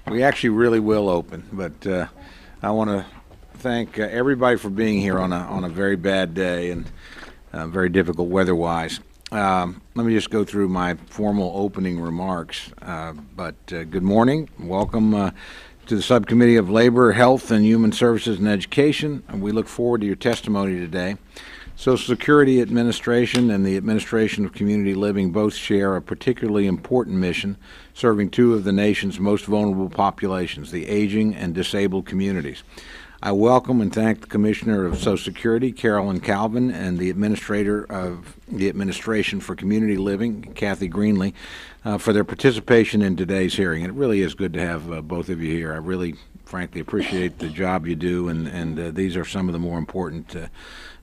We actually really will open, but I want to thank everybody for being here on a very bad day and very difficult weather-wise. Let me just go through my formal opening remarks. Good morning. Welcome to the Subcommittee of Labor, Health, and Human Services and Education. And we look forward to your testimony today. Social Security Administration and the Administration of Community Living both share a particularly important mission, serving two of the nation's most vulnerable populations, the aging and disabled communities. I welcome and thank the Commissioner of Social Security, Carolyn Colvin, and the Administrator of the Administration for Community Living, Kathy Greenlee, for their participation in today's hearing. And it really is good to have both of you here. I really, frankly, appreciate the job you do, and these are some of the more important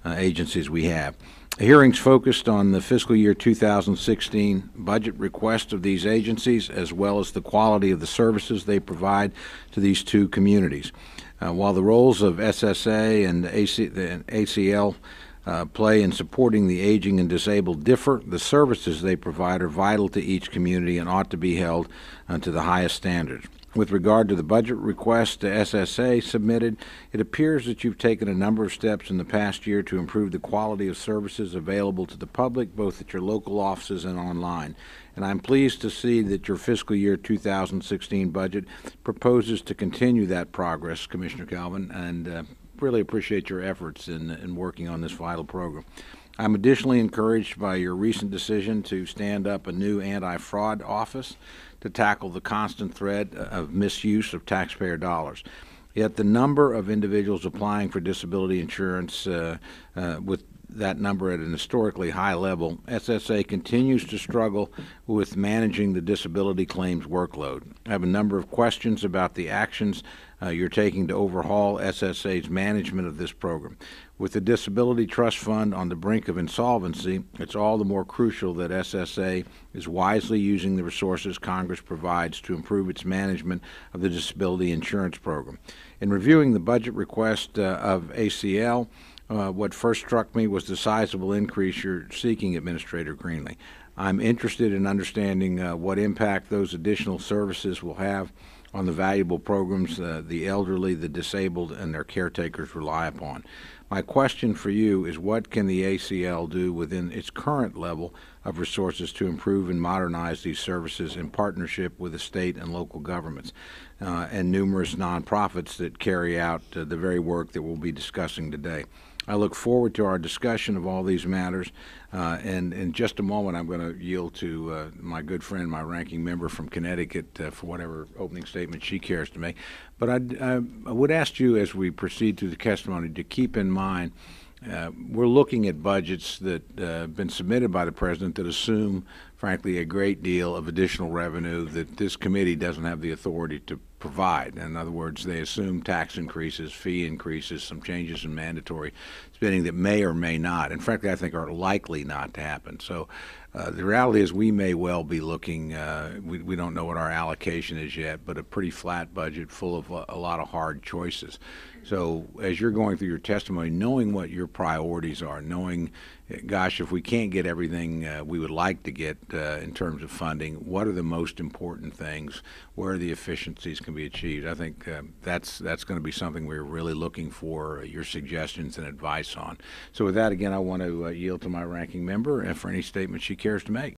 agencies we have. The hearings focused on the fiscal year 2016 budget request of these agencies, as well as the quality of the services they provide to these two communities. While the roles of SSA and ACL play in supporting the aging and disabled differ, the services they provide are vital to each community and ought to be held to the highest standards. With regard to the budget request the SSA submitted, it appears that you've taken a number of steps in the past year to improve the quality of services available to the public, both at your local offices and online. And I'm pleased to see that your fiscal year 2016 budget proposes to continue that progress, Commissioner Colvin, and really appreciate your efforts in working on this vital program. I'm additionally encouraged by your recent decision to stand up a new anti-fraud office to tackle the constant threat of misuse of taxpayer dollars. Yet the number of individuals applying for disability insurance with that number at an historically high level, SSA continues to struggle with managing the disability claims workload. I have a number of questions about the actions you're taking to overhaul SSA's management of this program. With the Disability Trust Fund on the brink of insolvency, it's all the more crucial that SSA is wisely using the resources Congress provides to improve its management of the disability insurance program. In reviewing the budget request of ACL, what first struck me was the sizable increase you're seeking, Administrator Greenlee. I'm interested in understanding what impact those additional services will have on the valuable programs the elderly, the disabled, and their caretakers rely upon. My question for you is, what can the ACL do within its current level of resources to improve and modernize these services in partnership with the state and local governments and numerous nonprofits that carry out the very work that we'll be discussing today? I look forward to our discussion of all these matters, and in just a moment I'm going to yield to my good friend, my ranking member from Connecticut, for whatever opening statement she cares to make. But I would ask you, as we proceed through the testimony, to keep in mind we're looking at budgets that have been submitted by the President that assume, frankly, a great deal of additional revenue that this committee doesn't have the authority to provide. In other words, they assume tax increases, fee increases, some changes in mandatory spending that may or may not, and frankly I think are likely not to happen. So the reality is we may well be looking, we don't know what our allocation is yet, but a pretty flat budget full of a lot of hard choices. So as you're going through your testimony, knowing what your priorities are, knowing, gosh, if we can't get everything we would like to get in terms of funding, what are the most important things, where the efficiencies can be achieved? I think that's going to be something we're really looking for your suggestions and advice on. So with that, again, I want to yield to my ranking member and for any statement she cares to make.